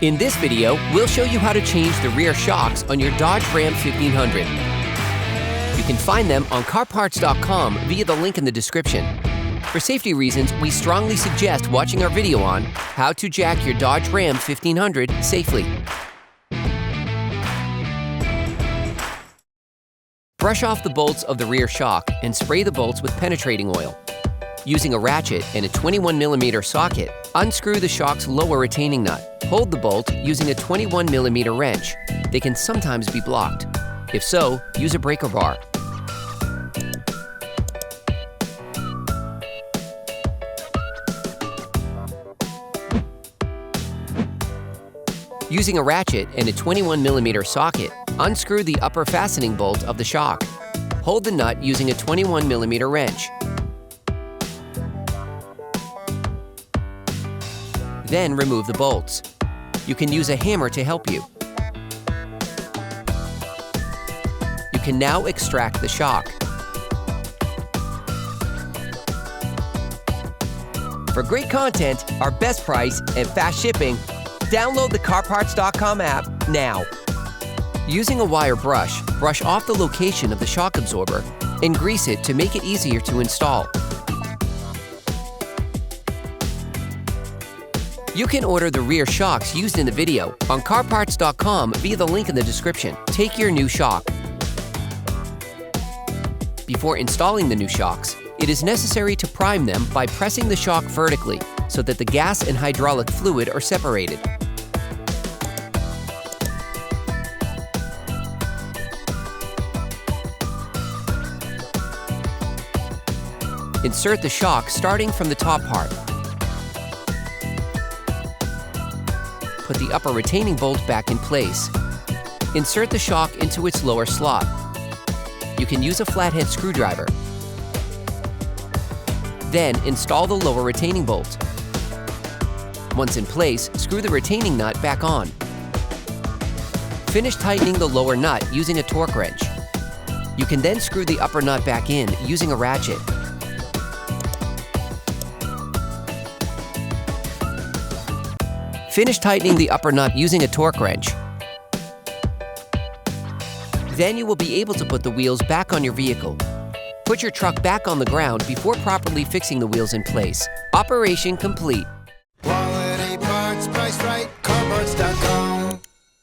In this video, we'll show you how to change the rear shocks on your Dodge Ram 1500. You can find them on CarParts.com via the link in the description. For safety reasons, we strongly suggest watching our video on how to jack your Dodge Ram 1500 safely. Brush off the bolts of the rear shock and spray the bolts with penetrating oil. Using a ratchet and a 21mm socket, unscrew the shock's lower retaining nut. Hold the bolt using a 21mm wrench. They can sometimes be blocked. If so, use a breaker bar. Using a ratchet and a 21mm socket, unscrew the upper fastening bolt of the shock. Hold the nut using a 21mm wrench. Then remove the bolts. You can use a hammer to help you. You can now extract the shock. For great content, our best price, and fast shipping, download the CarParts.com app now. Using a wire brush, brush off the location of the shock absorber and grease it to make it easier to install. You can order the rear shocks used in the video on CarParts.com via the link in the description. Take your new shock. Before installing the new shocks, it is necessary to prime them by pressing the shock vertically so that the gas and hydraulic fluid are separated. Insert the shock starting from the top part. Put the upper retaining bolt back in place. Insert the shock into its lower slot. You can use a flathead screwdriver. Then install the lower retaining bolt. Once in place, screw the retaining nut back on. Finish tightening the lower nut using a torque wrench. You can then screw the upper nut back in using a ratchet. Finish tightening the upper nut using a torque wrench. Then you will be able to put the wheels back on your vehicle. Put your truck back on the ground before properly fixing the wheels in place. Operation complete. Quality parts, priced right, CarParts.com.